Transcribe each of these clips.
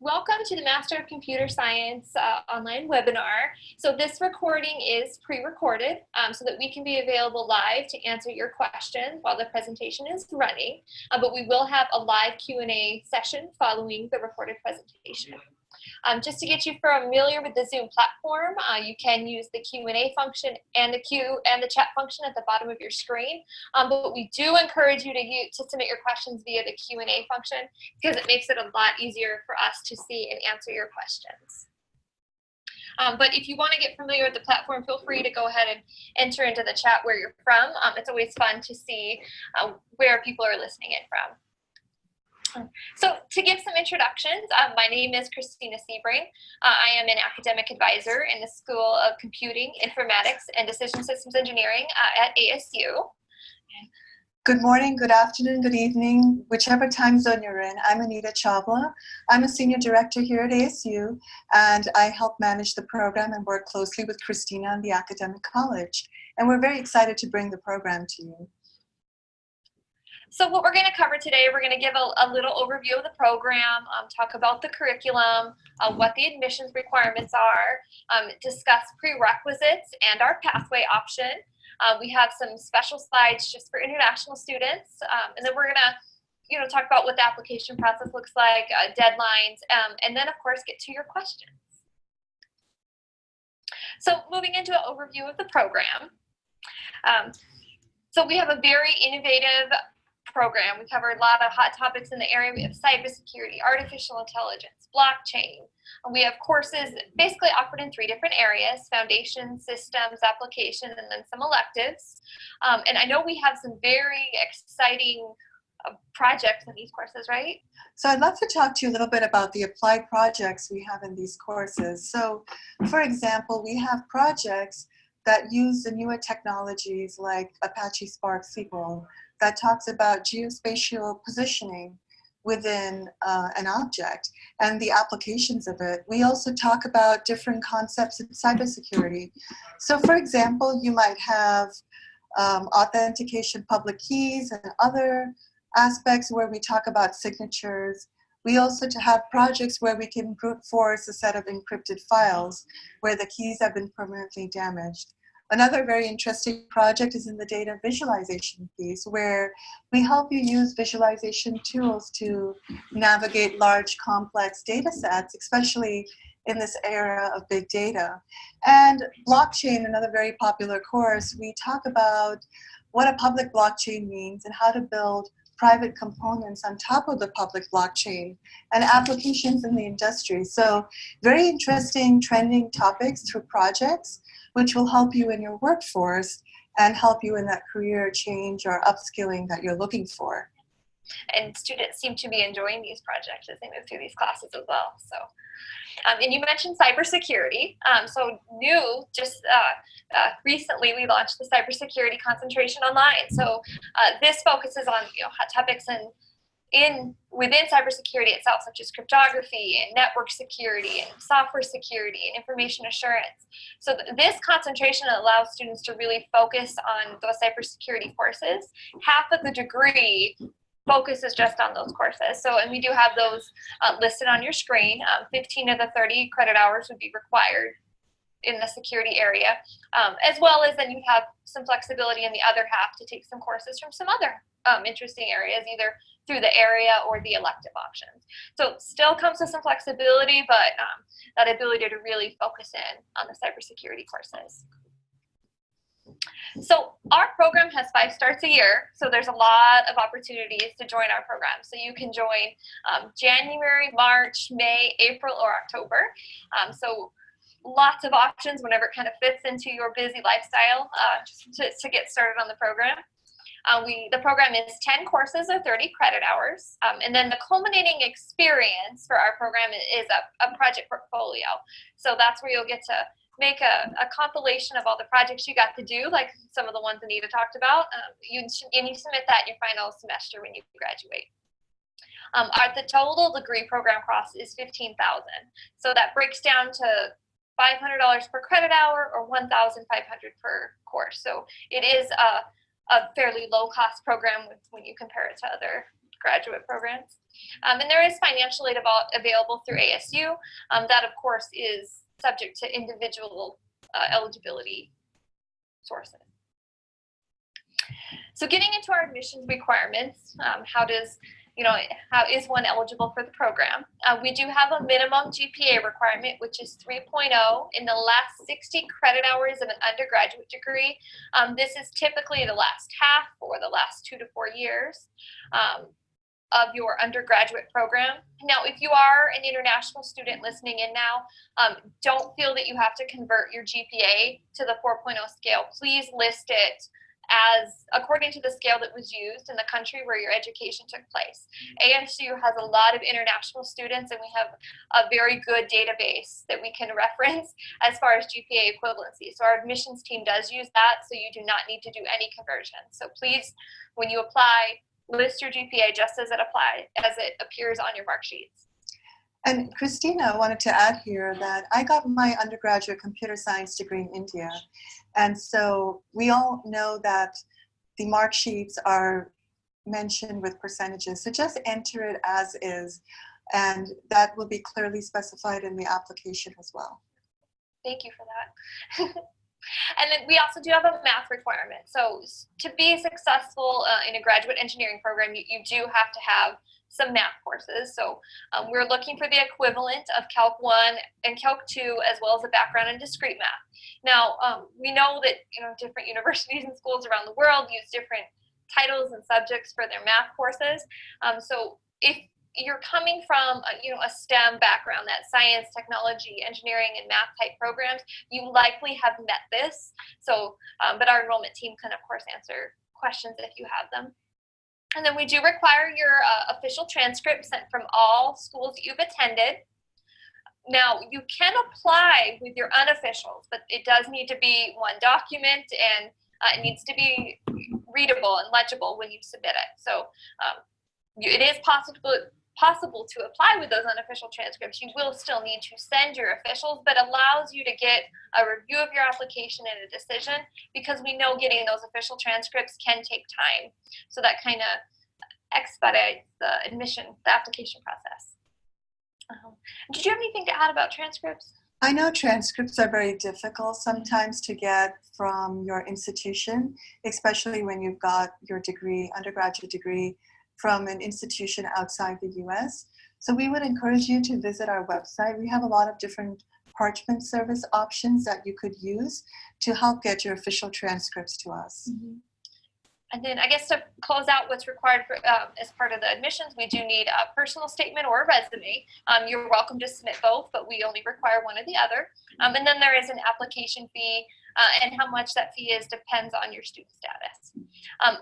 Welcome to the Master of Computer Science online webinar. So this recording is pre-recorded so that we can be available live to answer your questions while the presentation is running. But we will have a live Q&A session following the recorded presentation. Just to get you familiar with the Zoom platform, you can use the Q&A function and the chat function at the bottom of your screen. But we do encourage you to submit your questions via the Q&A function because it makes it a lot easier for us to see and answer your questions. But if you want to get familiar with the platform, feel free to go ahead and enter into the chat where you're from. It's always fun to see where people are listening in from. So to give some introductions, my name is Christina Sebring. I am an academic advisor in the School of Computing, Informatics, and Decision Systems Engineering at ASU. Good morning, good afternoon, good evening, whichever time zone you're in. I'm Anita Chabla. I'm a senior director here at ASU, and I help manage the program and work closely with Christina and the academic college. And we're very excited to bring the program to you. So what we're going to cover today, we're going to give a little overview of the program, talk about the curriculum, what the admissions requirements are, discuss prerequisites and our pathway option. We have some special slides just for international students, and then we're going to talk about what the application process looks like, deadlines, and then of course get to your questions. So moving into an overview of the program. So we have a very innovative program. We cover a lot of hot topics in the area. We have cybersecurity, artificial intelligence, blockchain. And we have courses basically offered in 3 different areas: foundation, systems, application, and then some electives. And I know we have some very exciting projects in these courses, right? So I'd love to talk to you a little bit about the applied projects we have in these courses. So for example, we have projects that use the newer technologies like Apache Spark SQL that talks about geospatial positioning within an object and the applications of it. We also talk about different concepts in cybersecurity. So for example, you might have authentication public keys and other aspects where we talk about signatures. We also have projects where we can brute force a set of encrypted files where the keys have been permanently damaged. Another very interesting project is in the data visualization piece, where we help you use visualization tools to navigate large, complex data sets, especially in this era of big data. And blockchain, another very popular course, we talk about what a public blockchain means and how to build private components on top of the public blockchain and applications in the industry. So very interesting, trending topics through projects, which will help you in your workforce and help you in that career change or upskilling that you're looking for. And students seem to be enjoying these projects as they move through these classes as well. So, and you mentioned cybersecurity. So new, just recently we launched the cybersecurity concentration online. So this focuses on hot topics within cybersecurity itself, such as cryptography and network security and software security and information assurance. So this concentration allows students to really focus on those cybersecurity courses. Half of the degree focuses just on those courses. So, and we do have those listed on your screen. 15 of the 30 credit hours would be required in the security area, as well as then you have some flexibility in the other half to take some courses from some other interesting areas, either through the area or the elective options. So still comes with some flexibility, but that ability to really focus in on the cybersecurity courses. So our program has 5 starts a year, so there's a lot of opportunities to join our program. So you can join January, March, May, April, or October. So lots of options whenever it kind of fits into your busy lifestyle to get started on the program. The program is 10 courses or 30 credit hours. And then the culminating experience for our program is a project portfolio. So that's where you'll get to make a compilation of all the projects you got to do, like some of the ones Anita talked about. And you submit that in your final semester when you graduate. The total degree program cost is $15,000. So that breaks down to $500 per credit hour or $1,500 per course. So it is a fairly low cost program when you compare it to other graduate programs. And there is financial aid available through ASU. That, of course, is subject to individual eligibility sources. So getting into our admissions requirements, how is one eligible for the program? We do have a minimum GPA requirement, which is 3.0 in the last 60 credit hours of an undergraduate degree. This is typically the last half or the last 2 to 4 years of your undergraduate program. Now, if you are an international student listening in now, don't feel that you have to convert your GPA to the 4.0 scale. Please list it as according to the scale that was used in the country where your education took place. ASU has a lot of international students, and we have a very good database that we can reference as far as GPA equivalency. So our admissions team does use that, so you do not need to do any conversion. So please, when you apply, list your GPA just as it appears on your mark sheets. And Christina wanted to add here that I got my undergraduate computer science degree in India. And so we all know that the mark sheets are mentioned with percentages. So just enter it as is, and that will be clearly specified in the application as well. Thank you for that. And then we also do have a math requirement. So to be successful in a graduate engineering program, you do have to have some math courses. So we're looking for the equivalent of Calc 1 and Calc 2, as well as a background in discrete math. Now, we know that different universities and schools around the world use different titles and subjects for their math courses. So if you're coming from a STEM background, that science, technology, engineering, and math type programs, you likely have met this. So, but our enrollment team can, of course, answer questions if you have them. And then we do require your official transcript sent from all schools that you've attended. Now, you can apply with your unofficials, but it does need to be one document, and it needs to be readable and legible when you submit it. So it is possible to apply with those unofficial transcripts. You will still need to send your officials, but allows you to get a review of your application and a decision, because we know getting those official transcripts can take time. So that kind of expedites the application process. Did you have anything to add about transcripts? I know transcripts are very difficult sometimes to get from your institution, especially when you've got your degree, undergraduate degree, from an institution outside the US. So we would encourage you to visit our website. We have a lot of different parchment service options that you could use to help get your official transcripts to us. Mm-hmm. And then I guess to close out what's required for, as part of the admissions, we do need a personal statement or a resume. You're welcome to submit both, but we only require one or the other. And then there is an application fee, and how much that fee is depends on your student status.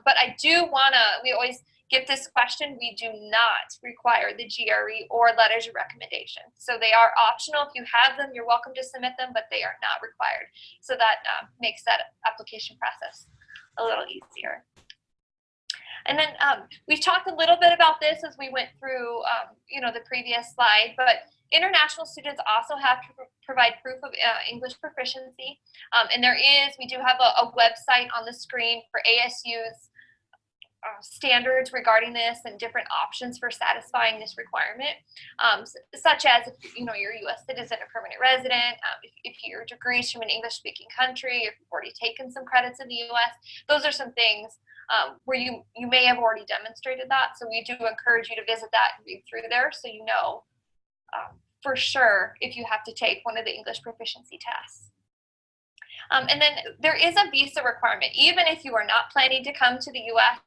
But I do we always get this question, we do not require the GRE or letters of recommendation. So they are optional. If you have them, you're welcome to submit them, but they are not required. So that makes that application process a little easier. And then we talked a little bit about this as we went through, the previous slide, but international students also have to provide proof of English proficiency. And we do have a website on the screen for ASU's standards regarding this and different options for satisfying this requirement, such as if you're a U.S. citizen or permanent resident, if your degree is from an English-speaking country, if you've already taken some credits in the U.S. Those are some things where you may have already demonstrated that. So we do encourage you to visit that and read through there, so you know for sure if you have to take one of the English proficiency tests. And then there is a visa requirement. Even if you are not planning to come to the U.S.,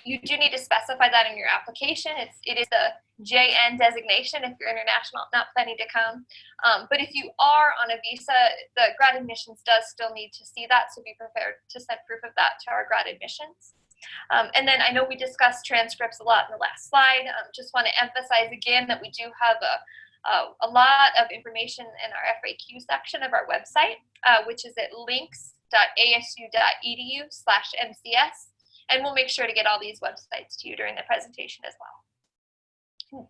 you do need to specify that in your application. It is the JN designation if you're international, not planning to come. But if you are on a visa, the grad admissions does still need to see that, so be prepared to send proof of that to our grad admissions. And then I know we discussed transcripts a lot in the last slide. Just want to emphasize again that we do have a lot of information in our FAQ section of our website, which is at links.asu.edu/MCS. And we'll make sure to get all these websites to you during the presentation as well.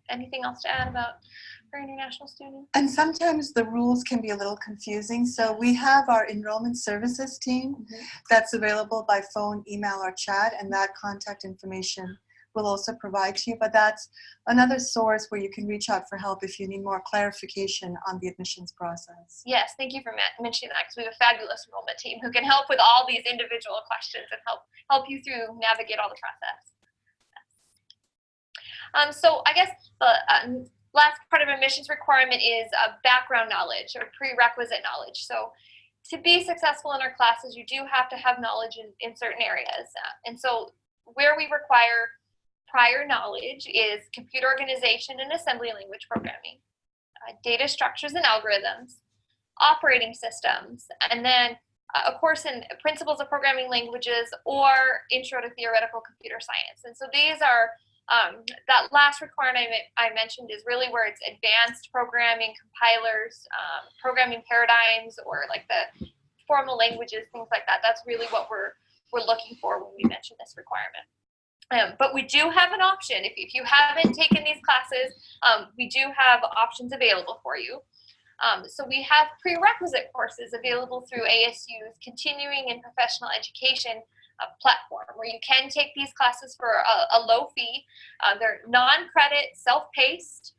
Anything else to add about for international students? And sometimes the rules can be a little confusing. So we have our enrollment services team that's available by phone, email, or chat, and that contact information will also provide to you, but that's another source where you can reach out for help if you need more clarification on the admissions process. Yes, thank you for mentioning that, because we have a fabulous enrollment team who can help with all these individual questions and help you through navigate all the process. So I guess the last part of admissions requirement is background knowledge or prerequisite knowledge. So to be successful in our classes, you do have to have knowledge in certain areas. And so where we require prior knowledge is computer organization and assembly language programming, data structures and algorithms, operating systems, and then a course in principles of programming languages or intro to theoretical computer science. And so these are that last requirement I mentioned is really where it's advanced programming, compilers, programming paradigms, or like the formal languages, things like that. That's really what we're looking for when we mention this requirement. But we do have an option. If you haven't taken these classes, we do have options available for you. So we have prerequisite courses available through ASU's continuing and professional education platform, where you can take these classes for a low fee. They're non-credit, self-paced,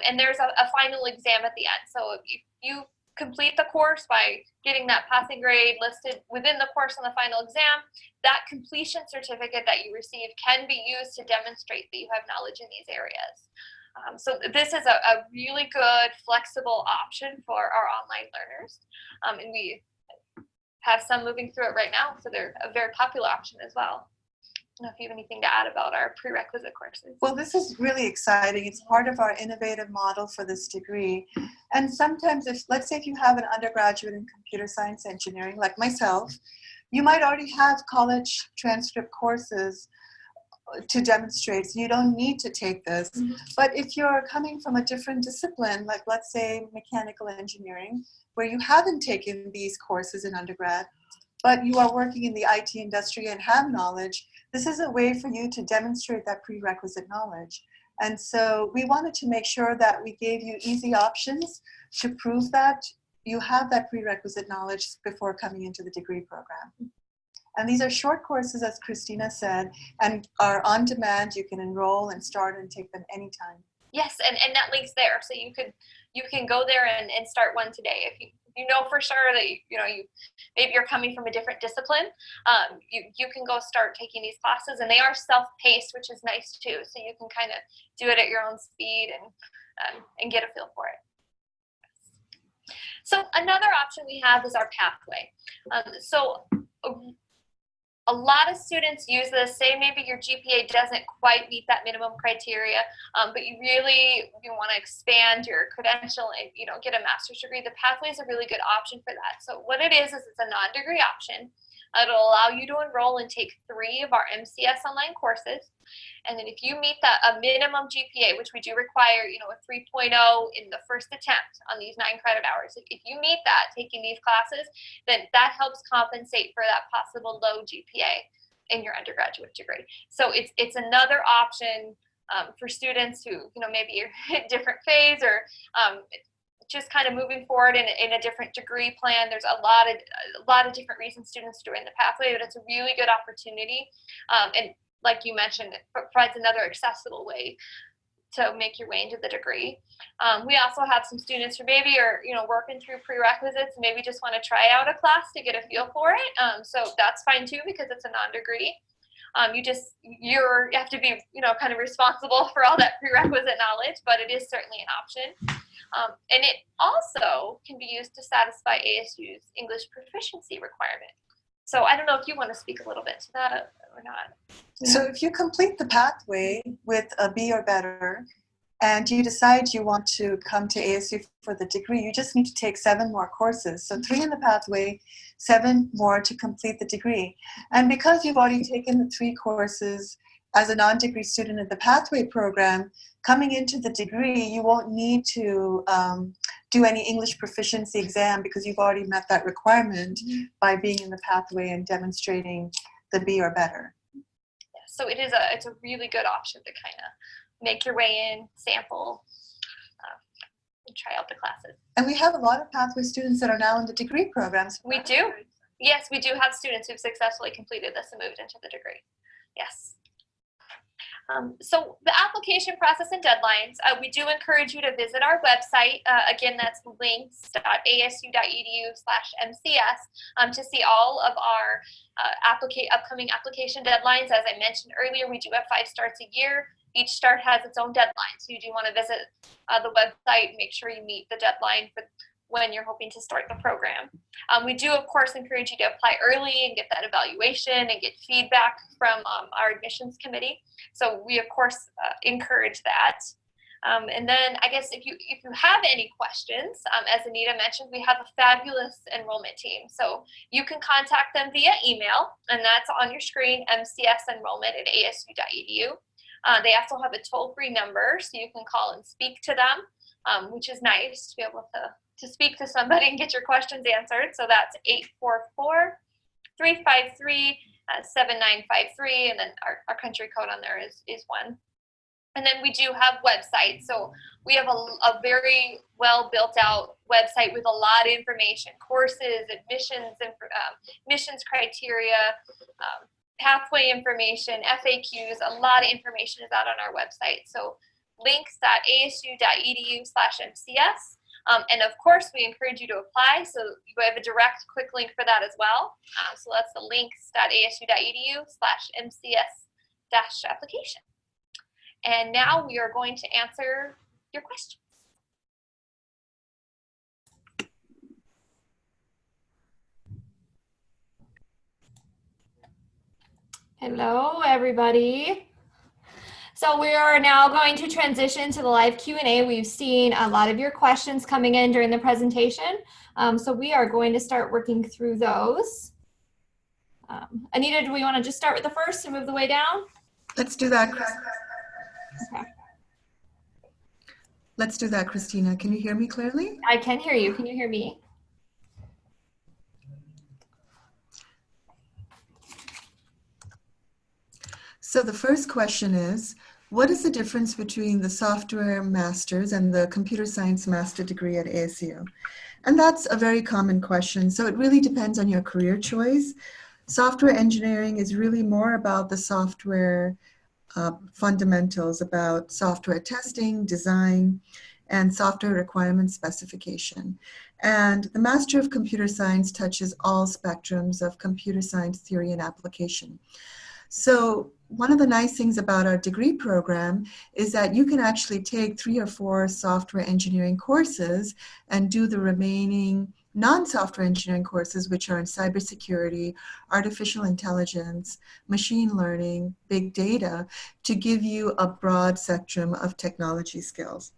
and there's a final exam at the end. So if you complete the course by getting that passing grade listed within the course on the final exam, that completion certificate that you receive can be used to demonstrate that you have knowledge in these areas. So this is a really good, flexible option for our online learners, and we have some moving through it right now, so they're a very popular option as well. I don't know if you have anything to add about our prerequisite courses. Well, this is really exciting. It's part of our innovative model for this degree. And sometimes, let's say if you have an undergraduate in computer science engineering, like myself, you might already have college transcript courses to demonstrate, so you don't need to take this. Mm-hmm. But if you're coming from a different discipline, like let's say mechanical engineering, where you haven't taken these courses in undergrad, but you are working in the IT industry and have knowledge, this is a way for you to demonstrate that prerequisite knowledge. And so we wanted to make sure that we gave you easy options to prove that you have that prerequisite knowledge before coming into the degree program. And these are short courses, as Christina said, and are on demand. You can enroll and start and take them anytime. Yes, and that link's there, so you can go there and start one today. If you know for sure that maybe you're coming from a different discipline, you can go start taking these classes, and they are self-paced, which is nice too. So you can kind of do it at your own speed and get a feel for it. So another option we have is our pathway. A lot of students use this, say maybe your GPA doesn't quite meet that minimum criteria, but you really want to expand your credential and get a master's degree. The pathway is a really good option for that. So what it is it's a non-degree option. It'll allow you to enroll and take 3 of our MCS online courses. And then if you meet a minimum GPA, which we do require, a 3.0 in the first attempt on these 9 credit hours, if you meet that taking these classes, then that helps compensate for that possible low GPA in your undergraduate degree. So it's another option for students who, maybe you're in a different phase or just kind of moving forward in a different degree plan. There's a lot of different reasons students join the pathway, but it's a really good opportunity. And like you mentioned, it provides another accessible way to make your way into the degree. We also have some students who maybe are working through prerequisites and maybe just want to try out a class to get a feel for it. So that's fine too, because it's a non-degree. You have to be kind of responsible for all that prerequisite knowledge, but it is certainly an option. And it also can be used to satisfy ASU's English proficiency requirement. So I don't know if you want to speak a little bit to that or not. So if you complete the pathway with a B or better, and you decide you want to come to ASU for the degree, you just need to take 7 more courses. So 3 in the pathway, 7 more to complete the degree. And because you've already taken the 3 courses as a non-degree student in the pathway program, coming into the degree, you won't need to do any English proficiency exam because you've already met that requirement by being in the pathway and demonstrating the B or better. Yeah, so it's a really good option to kind of make your way in, sample, and try out the classes. And we have a lot of pathway students that are now in the degree programs. We do. Yes, we do have students who've successfully completed this and moved into the degree. Yes. So the application process and deadlines, we do encourage you to visit our website. Again, that's links.asu.edu/MCS to see all of our upcoming application deadlines. As I mentioned earlier, we do have 5 starts a year. Each start has its own deadline, so you do want to visit the website and make sure you meet the deadline for when you're hoping to start the program. We do, of course, encourage you to apply early and get that evaluation and get feedback from our admissions committee. So we, of course, encourage that. And then I guess if you have any questions, as Anita mentioned, we have a fabulous enrollment team. So you can contact them via email, and that's on your screen, mcsenrollment@asu.edu. They also have a toll-free number, so you can call and speak to them, which is nice to be able to speak to somebody and get your questions answered. So that's 844-353-7953, and then our country code on there is 1. And then we do have websites. So we have a very well built out website with a lot of information, courses, admissions criteria, pathway information, FAQs. A lot of information is out on our website. So links.asu.edu/MCS. And of course, we encourage you to apply. So you have a direct quick link for that as well. So that's the links.asu.edu/MCS-application. And now we are going to answer your questions. Hello, everybody. So we are now going to transition to the live Q&A. We've seen a lot of your questions coming in during the presentation. So we are going to start working through those. Anita, do we want to just start with the first and move the way down? Let's do that. Okay. Let's do that, Christina. Can you hear me clearly? I can hear you. Can you hear me? So the first question is, what is the difference between the software master's and the computer science master degree at ASU? And that's a very common question. So it really depends on your career choice. Software engineering is really more about the software fundamentals, about software testing, design, and software requirement specification. And the Master of Computer Science touches all spectrums of computer science theory and application. So one of the nice things about our degree program is that you can actually take 3 or 4 software engineering courses and do the remaining non-software engineering courses, which are in cybersecurity, artificial intelligence, machine learning, big data, to give you a broad spectrum of technology skills.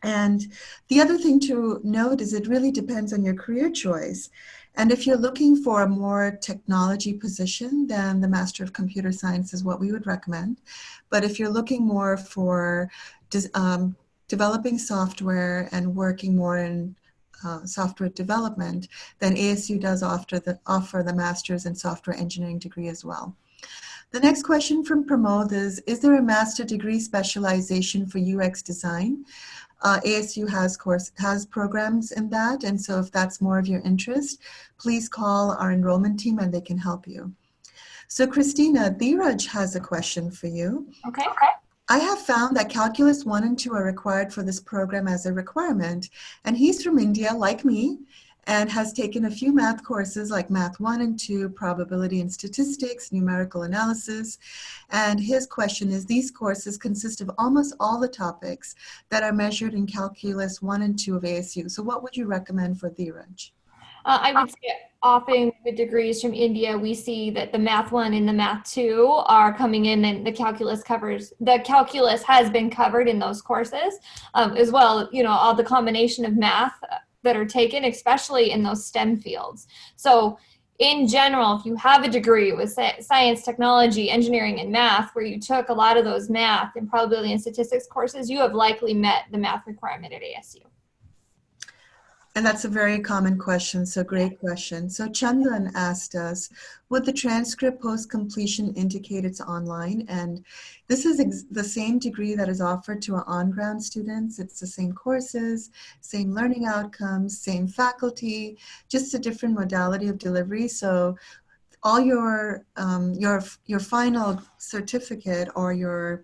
And the other thing to note is it really depends on your career choice. And if you're looking for a more technology position, then the Master of Computer Science is what we would recommend. But if you're looking more for developing software and working more in software development, then ASU does offer the Master's in Software Engineering degree as well. The next question from Pramod is there a master degree specialization for UX design? ASU has programs in that, and so if that's more of your interest, please call our enrollment team and they can help you. So Christina, Dheeraj has a question for you. Okay. I have found that Calculus 1 and 2 are required for this program as a requirement, and he's from India, like me, and has taken a few math courses like Math 1 and 2, Probability and Statistics, Numerical Analysis, and his question is, these courses consist of almost all the topics that are measured in Calculus 1 and 2 of ASU. So what would you recommend for Dheeraj? I would say often with degrees from India, we see that the Math 1 and the Math 2 are coming in, and the calculus has been covered in those courses as well. You know, all the combination of math that are taken, especially in those STEM fields. So in general, if you have a degree with science, technology, engineering, and math, where you took a lot of those math and probability and statistics courses, you have likely met the math requirement at ASU. And that's a very common question, so great question. So Chandan asked us, would the transcript post-completion indicate it's online? And this is the same degree that is offered to our on-ground students. It's the same courses, same learning outcomes, same faculty, just a different modality of delivery. So all your final certificate or your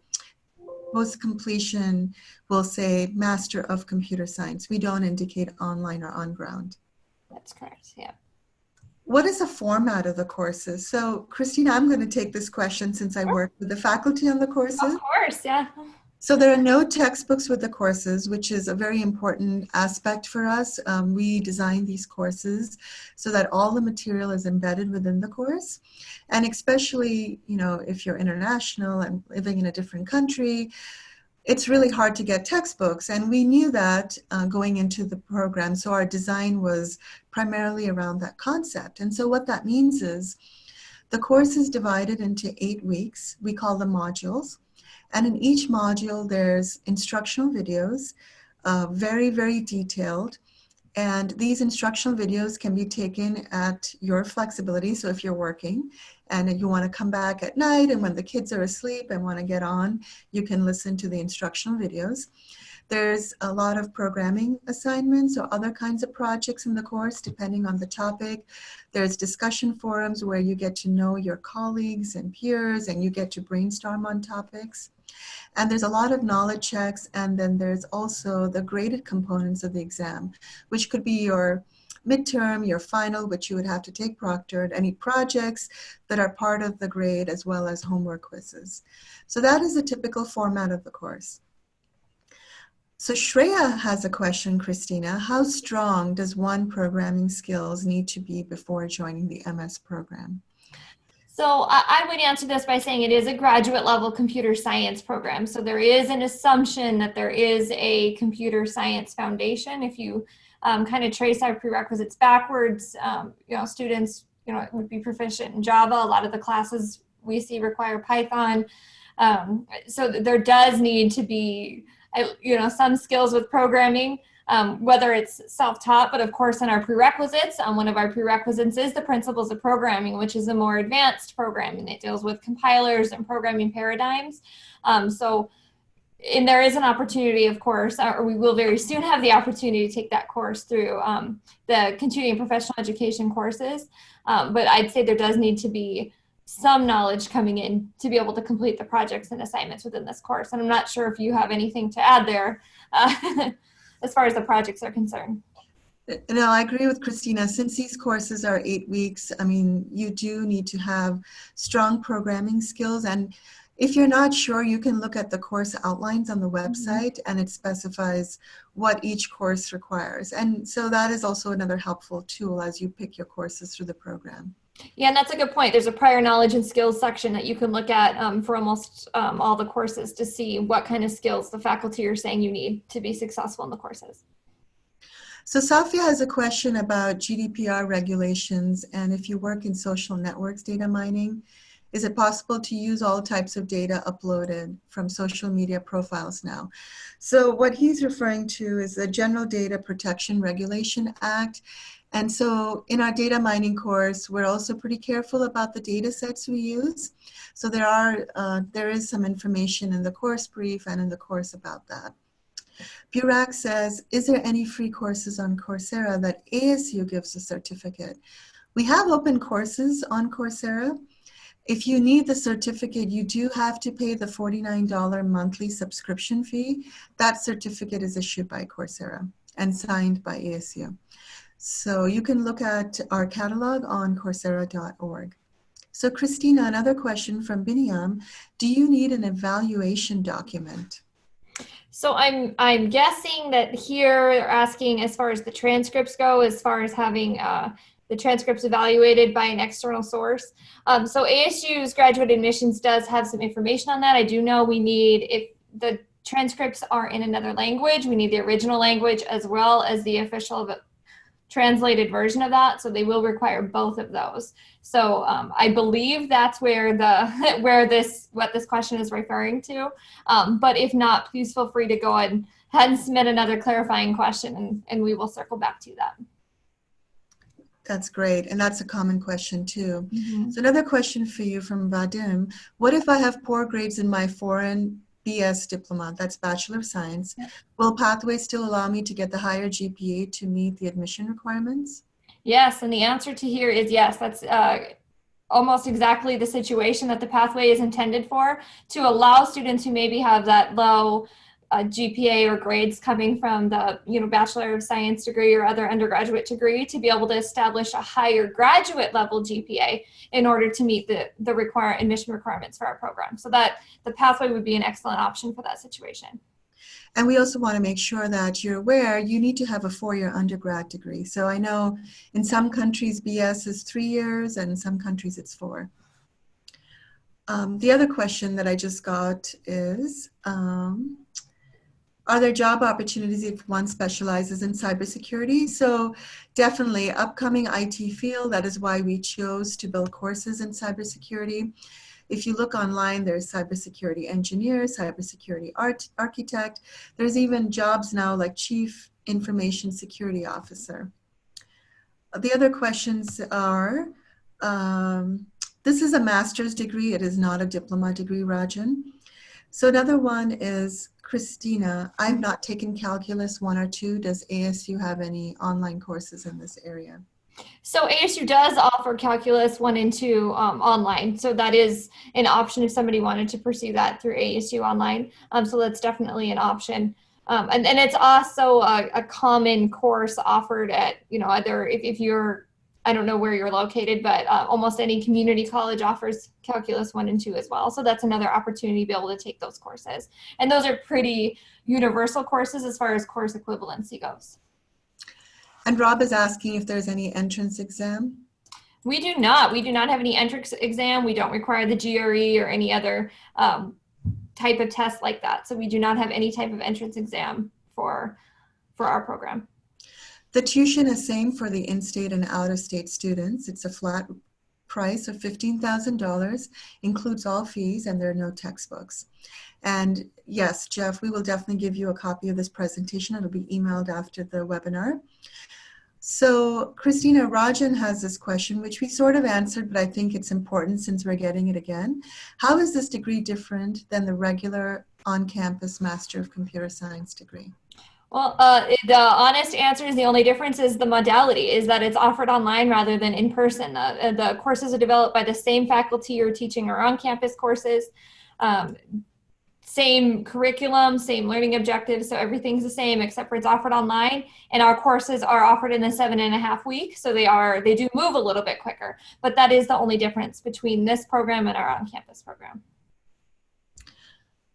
post completion will say Master of Computer Science. We don't indicate online or on ground. That's correct, yeah. What is the format of the courses? So Christina, I'm going to take this question since I work with the faculty on the courses. Of course, yeah. So there are no textbooks with the courses, which is a very important aspect for us. We design these courses so that all the material is embedded within the course. And especially, you know, if you're international and living in a different country, it's really hard to get textbooks. And we knew that going into the program. So our design was primarily around that concept. And so what that means is the course is divided into 8 weeks. We call them modules. And in each module, there's instructional videos, very, very detailed. And these instructional videos can be taken at your flexibility. So if you're working and you want to come back at night and when the kids are asleep and want to get on, you can listen to the instructional videos. There's a lot of programming assignments or other kinds of projects in the course, depending on the topic. There's discussion forums where you get to know your colleagues and peers and you get to brainstorm on topics. And there's a lot of knowledge checks, and then there's also the graded components of the exam, which could be your midterm, your final, which you would have to take proctored, any projects that are part of the grade, as well as homework quizzes. So that is the typical format of the course. So Shreya has a question, Christina. How strong does one programming skills need to be before joining the MS program? So I would answer this by saying it is a graduate level computer science program. So there is an assumption that there is a computer science foundation. If you kind of trace our prerequisites backwards, you know, students, you know, would be proficient in Java. A lot of the classes we see require Python. So there does need to be, you know, some skills with programming. Whether it's self-taught, but of course in our prerequisites, one of our prerequisites is the principles of programming, which is a more advanced programming. It deals with compilers and programming paradigms. And there is an opportunity, of course, or we will very soon have the opportunity to take that course through the continuing professional education courses. But I'd say there does need to be some knowledge coming in to be able to complete the projects and assignments within this course. And I'm not sure if you have anything to add there. As far as the projects are concerned. No, I agree with Christina. Since these courses are 8 weeks, I mean, you do need to have strong programming skills. And if you're not sure, you can look at the course outlines on the website, and it specifies what each course requires. And so that is also another helpful tool as you pick your courses through the program. Yeah, and that's a good point. There's a prior knowledge and skills section that you can look at for almost all the courses to see what kind of skills the faculty are saying you need to be successful in the courses. So Safia has a question about GDPR regulations, and if you work in social networks data mining, is it possible to use all types of data uploaded from social media profiles now? So what he's referring to is the General Data Protection Regulation Act. And so in our data mining course, we're also pretty careful about the data sets we use. So there is some information in the course brief and in the course about that. Burak says, is there any free courses on Coursera that ASU gives a certificate? We have open courses on Coursera. If you need the certificate, you do have to pay the $49 monthly subscription fee. That certificate is issued by Coursera and signed by ASU. So you can look at our catalog on Coursera.org. So Christina, another question from Biniam. Do you need an evaluation document? So I'm guessing that here they're asking as far as the transcripts go, as far as having the transcripts evaluated by an external source. So ASU's graduate admissions does have some information on that. I do know we need, if the transcripts are in another language, we need the original language as well as the official translated version of that, so they will require both of those. So I believe that's where what this question is referring to. But if not, please feel free to go ahead and submit another clarifying question, and we will circle back to that. That's great, and that's a common question too. Mm-hmm. So another question for you from Vadim. What if I have poor grades in my foreign BS diploma, that's Bachelor of Science, will Pathway still allow me to get the higher GPA to meet the admission requirements? Yes, and the answer to here is yes. That's almost exactly the situation that the pathway is intended for, to allow students who maybe have that low GPA or grades coming from the Bachelor of Science degree or other undergraduate degree to be able to establish a higher graduate level GPA in order to meet the admission requirements for our program. So that the pathway would be an excellent option for that situation. And we also want to make sure that you're aware you need to have a 4-year undergrad degree. So I know in some countries BS is 3 years and in some countries it's 4. The other question that I just got is, are there job opportunities if one specializes in cybersecurity? So definitely upcoming IT field, that is why we chose to build courses in cybersecurity. If you look online, there's cybersecurity engineer, cybersecurity architect. There's even jobs now like chief information security officer. The other questions are, this is a master's degree. It is not a diploma degree, Rajan. So another one is Christina. I've not taken calculus 1 or 2. Does ASU have any online courses in this area? So ASU does offer calculus 1 and 2 online. So that is an option if somebody wanted to pursue that through ASU online. So that's definitely an option. And it's also a common course offered at, either if you're, I don't know where you're located, but almost any community college offers calculus 1 and 2 as well. So that's another opportunity to be able to take those courses. And those are pretty universal courses as far as course equivalency goes. And Rob is asking if there's any entrance exam. We do not. We do not have any entrance exam. We don't require the GRE or any other type of test like that. So we do not have any type of entrance exam for our program. The tuition is same for the in-state and out-of-state students. It's a flat price of $15,000, includes all fees, and there are no textbooks. And yes, Jeff, we will definitely give you a copy of this presentation. It'll be emailed after the webinar. So Christina, Rajan has this question, which we sort of answered, but I think it's important since we're getting it again. How is this degree different than the regular on-campus Master of Computer Science degree? Well, the honest answer is the only difference is the modality, is that it's offered online rather than in person. The courses are developed by the same faculty who are teaching our on-campus courses. Same curriculum, same learning objectives, so everything's the same except for it's offered online, and our courses are offered in the 7.5 weeks, so they do move a little bit quicker, but that is the only difference between this program and our on-campus program.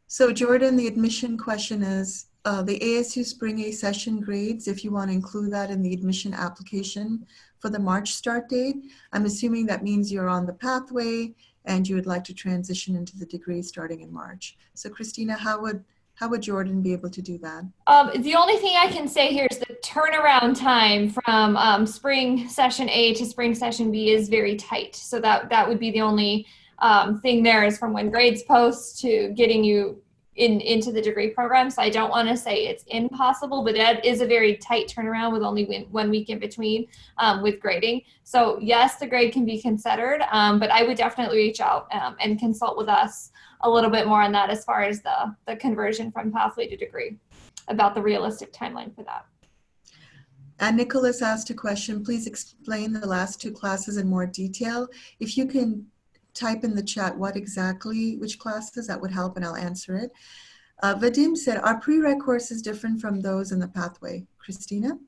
So Jordan, the admission question is, the ASU Spring A session grades, if you want to include that in the admission application for the March start date, I'm assuming that means you're on the pathway and you would like to transition into the degree starting in March. So Christina, how would Jordan be able to do that? The only thing I can say here is the turnaround time from spring session A to spring session B is very tight. So that would be the only thing there is from when grades post to getting you into the degree program. So I don't want to say it's impossible, but that is a very tight turnaround with only 1 week in between with grading. So yes, the grade can be considered, but I would definitely reach out and consult with us a little bit more on that as far as the conversion from pathway to degree, about the realistic timeline for that. And Nicholas asked a question, please explain the last 2 classes in more detail. If you can type in the chat which classes, that would help, and I'll answer it. Vadim said, are prereq courses different from those in the pathway? Christina?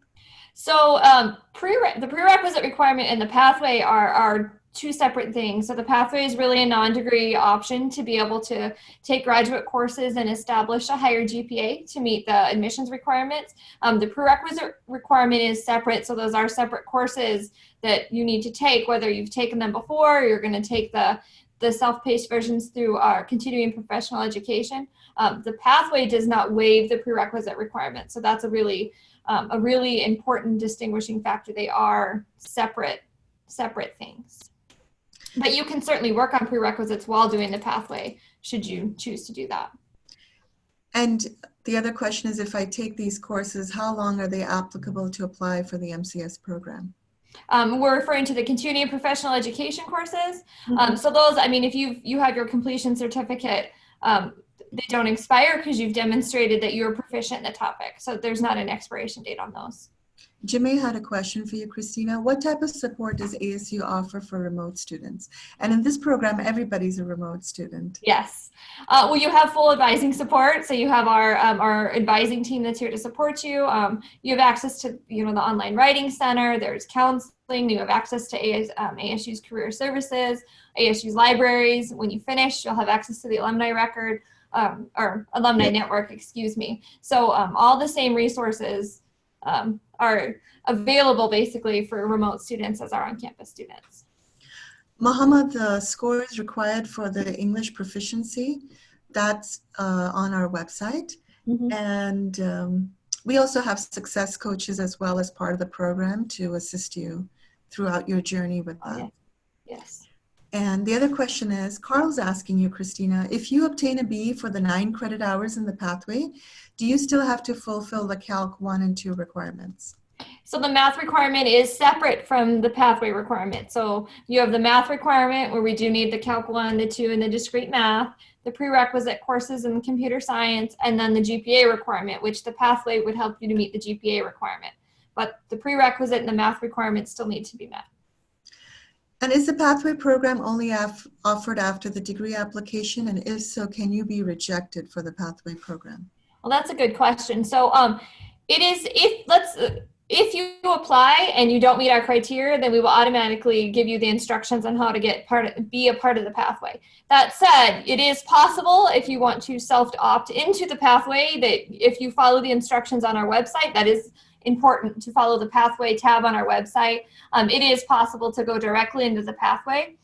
So the prerequisite requirement and the pathway are 2 separate things. So the pathway is really a non-degree option to be able to take graduate courses and establish a higher GPA to meet the admissions requirements. The prerequisite requirement is separate, so those are separate courses that you need to take, whether you've taken them before or you're going to take the self-paced versions through our continuing professional education. The pathway does not waive the prerequisite requirement, so that's a really important distinguishing factor. They are separate things. But you can certainly work on prerequisites while doing the pathway, should you choose to do that. And the other question is, if I take these courses, how long are they applicable to apply for the MCS program? We're referring to the continuing professional education courses. Mm-hmm. So those, I mean, if you have your completion certificate, they don't expire because you've demonstrated that you're proficient in the topic. So there's not an expiration date on those. Jimmy had a question for you, Christina. What type of support does ASU offer for remote students? And in this program, everybody's a remote student. Yes. Well, you have full advising support. So you have our advising team that's here to support you. You have access to, the online writing center. There's counseling. You have access to ASU's career services, ASU's libraries. When you finish, you'll have access to the alumni record, or alumni network, excuse me. So all the same resources are available basically for remote students as our on-campus students. Mohammed, the scores required for the English proficiency, that's on our website. Mm-hmm. And we also have success coaches as well as part of the program to assist you throughout your journey with that. Oh, yes. And the other question is, Carl's asking you, Christina, if you obtain a B for the 9 credit hours in the pathway, do you still have to fulfill the Calc 1 and 2 requirements? So the math requirement is separate from the pathway requirement. So you have the math requirement where we do need the Calc 1, the 2, and the discrete math, the prerequisite courses in computer science, and then the GPA requirement, which the pathway would help you to meet the GPA requirement. But the prerequisite and the math requirements still need to be met. And is the pathway program only offered after the degree application? And if so, can you be rejected for the pathway program? Well, that's a good question. So it is, if you apply and you don't meet our criteria, then we will automatically give you the instructions on how to be a part of the pathway. That said, it is possible if you want to self-opt into the pathway that if you follow the instructions on our website, that is important to follow the pathway tab on our website. It is possible to go directly into the pathway.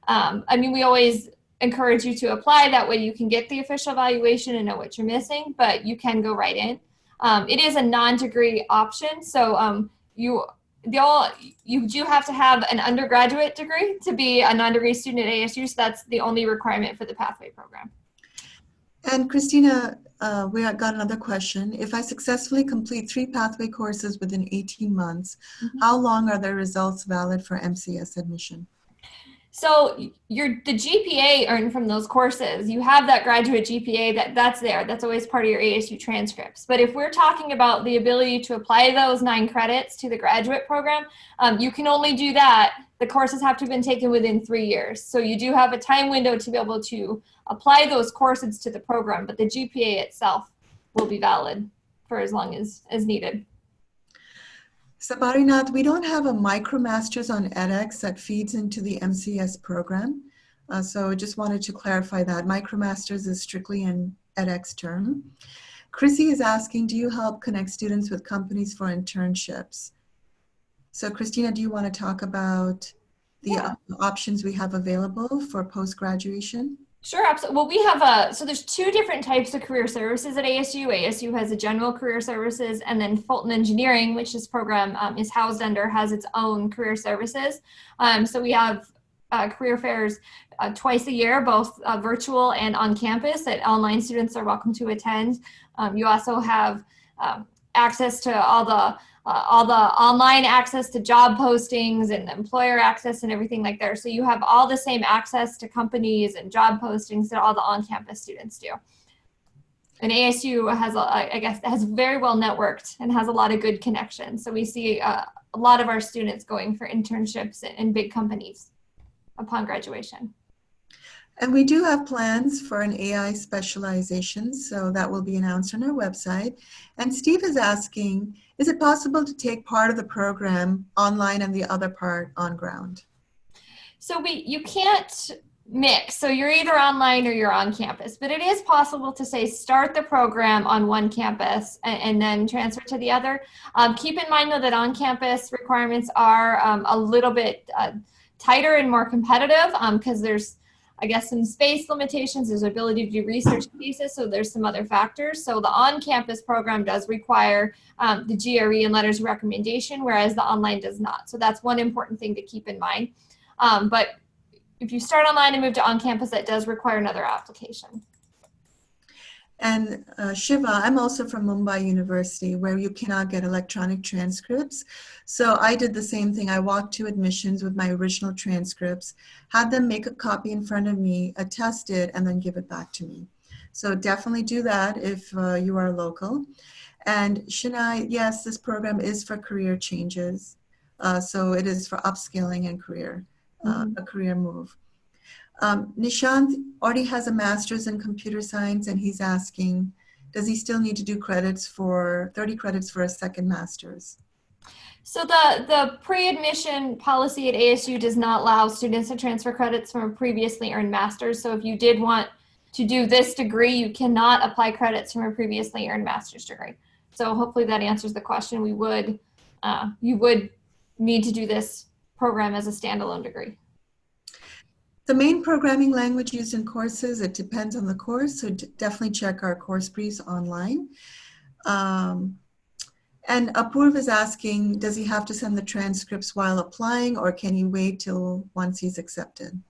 We always encourage you to apply. That way you can get the official evaluation and know what you're missing, but you can go right in. It is a non-degree option, so you do have to have an undergraduate degree to be a non-degree student at ASU, so that's the only requirement for the pathway program. And Christina, we got another question. If I successfully complete 3 pathway courses within 18 months, how long are the results valid for MCS admission? So the GPA earned from those courses, you have that graduate GPA that's there. That's always part of your ASU transcripts. But if we're talking about the ability to apply those 9 credits to the graduate program, you can only do that. The courses have to have been taken within 3 years. So you do have a time window to be able to apply those courses to the program, but the GPA itself will be valid for as long as needed. Sabarinath, we don't have a MicroMasters on edX that feeds into the MCS program. So just wanted to clarify that. MicroMasters is strictly an edX term. Chrissy is asking, do you help connect students with companies for internships? So Christina, do you want to talk about the options we have available for post-graduation? Sure, absolutely. Well, we have so there's 2 different types of career services at ASU. ASU has a general career services, and then Fulton Engineering, which this program is housed under, has its own career services. So we have career fairs twice a year, both virtual and on campus, that online students are welcome to attend. You also have access to all the online access to job postings and employer access and everything like that. So you have all the same access to companies and job postings that all the on-campus students do. And ASU has very well networked and has a lot of good connections. So we see a lot of our students going for internships in big companies upon graduation. And we do have plans for an AI specialization, so that will be announced on our website. And Steve is asking, is it possible to take part of the program online and the other part on ground? So you can't mix. So you're either online or you're on campus, but it is possible to say start the program on one campus and then transfer to the other. Keep in mind though that on-campus requirements are a little bit tighter and more competitive because there's some space limitations, there's ability to do research pieces, so there's some other factors. So the on-campus program does require the GRE and letters of recommendation, whereas the online does not. So that's one important thing to keep in mind. But if you start online and move to on-campus, that does require another application. And Shiva, I'm also from Mumbai University, where you cannot get electronic transcripts. So I did the same thing. I walked to admissions with my original transcripts, had them make a copy in front of me, attest it, and then give it back to me. So definitely do that if you are local. And Shania, yes, this program is for career changes. So it is for upskilling and career, a career move. Nishant already has a master's in computer science, and he's asking, does he still need to do 30 credits for a second master's? So the pre-admission policy at ASU does not allow students to transfer credits from a previously earned master's. So if you did want to do this degree, you cannot apply credits from a previously earned master's degree. So hopefully that answers the question. You would need to do this program as a standalone degree. The main programming language used in courses, it depends on the course, so definitely check our course briefs online. And Apurv is asking, does he have to send the transcripts while applying, or can he wait till once he's accepted?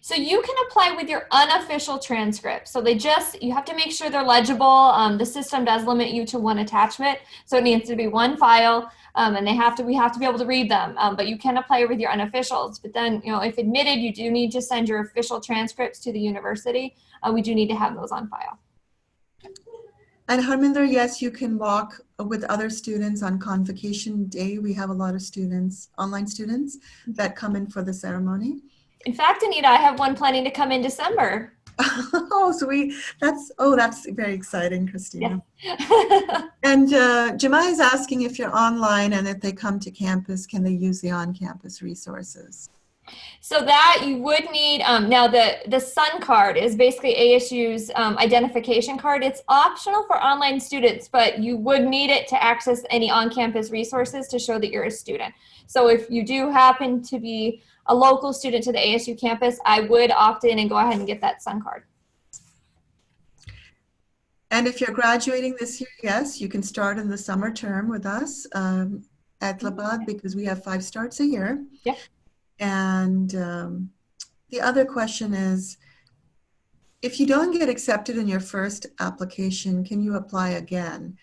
So you can apply with your unofficial transcript. So you have to make sure they're legible. The system does limit you to one attachment. So it needs to be one file, and we have to be able to read them. But you can apply with your unofficials. But then, if admitted, you do need to send your official transcripts to the university. We do need to have those on file. And Harminder, yes, you can walk with other students on Convocation Day. We have a lot of students, online students, that come in for the ceremony. In fact, Anita, I have one planning to come in December. Oh, sweet. That's very exciting, Christina. Yeah. And Jemai is asking if you're online and if they come to campus, can they use the on-campus resources? So that you would need, now the Sun card is basically ASU's identification card. It's optional for online students, but you would need it to access any on-campus resources to show that you're a student. So if you do happen to be a local student to the ASU campus, I would opt in and go ahead and get that Sun card. And if you're graduating this year, yes, you can start in the summer term with us at Labad, because we have 5 starts a year. Yeah. And the other question is, if you don't get accepted in your first application, can you apply again?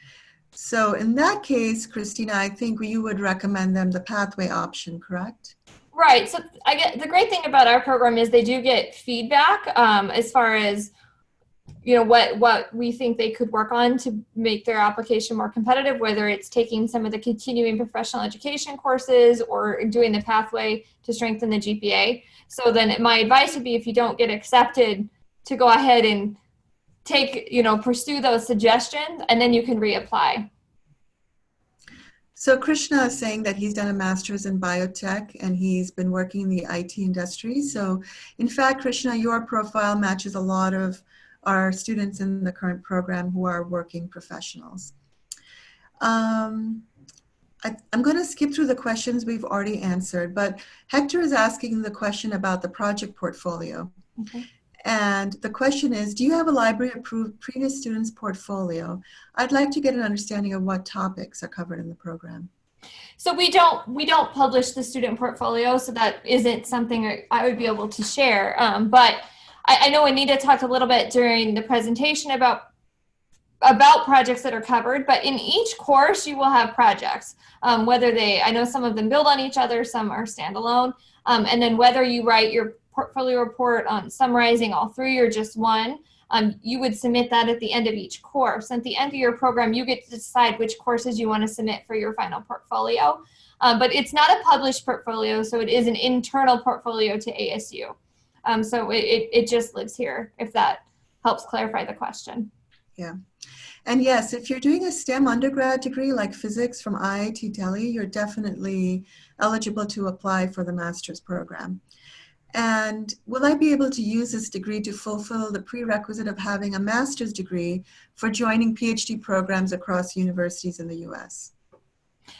So in that case, Christina, I think you would recommend them the pathway option, correct? Right. So the great thing about our program is they do get feedback as far as what we think they could work on to make their application more competitive, whether it's taking some of the continuing professional education courses or doing the pathway to strengthen the GPA. So then my advice would be, if you don't get accepted, to go ahead and pursue those suggestions, and then you can reapply. So Krishna is saying that he's done a master's in biotech and he's been working in the IT industry. So in fact, Krishna, your profile matches a lot of our students in the current program who are working professionals. I'm going to skip through the questions we've already answered, but Hector is asking the question about the project portfolio. Okay. And the question is, do you have a library approved previous students portfolio? I'd like to get an understanding of what topics are covered in the program. So we don't publish the student portfolio, so that isn't something I would be able to share. But I know Anita talked a little bit during the presentation about projects that are covered, but in each course you will have projects, I know some of them build on each other, some are standalone, and then whether you write your portfolio report on summarizing all 3 or just one, you would submit that at the end of each course. At the end of your program, you get to decide which courses you want to submit for your final portfolio, but it's not a published portfolio, so it is an internal portfolio to ASU. So it just lives here, if that helps clarify the question. Yeah. And yes, if you're doing a STEM undergrad degree like physics from IIT Delhi, you're definitely eligible to apply for the master's program. And will I be able to use this degree to fulfill the prerequisite of having a master's degree for joining PhD programs across universities in the US?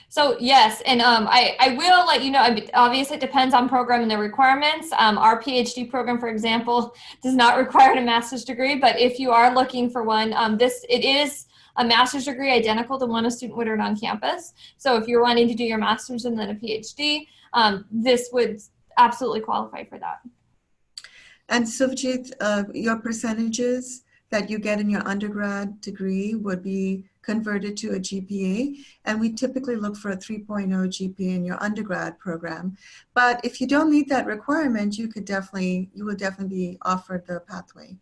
So yes, and I will let you know, obviously it depends on program and the requirements. Our PhD program, for example, does not require a master's degree, but if you are looking for one, it is a master's degree identical to one a student would earn on campus. So if you're wanting to do your master's and then a PhD, this would absolutely qualify for that. And Suvjit, your percentages that you get in your undergrad degree would be converted to a GPA, and we typically look for a 3.0 GPA in your undergrad program. But if you don't meet that requirement, you will definitely be offered the pathway.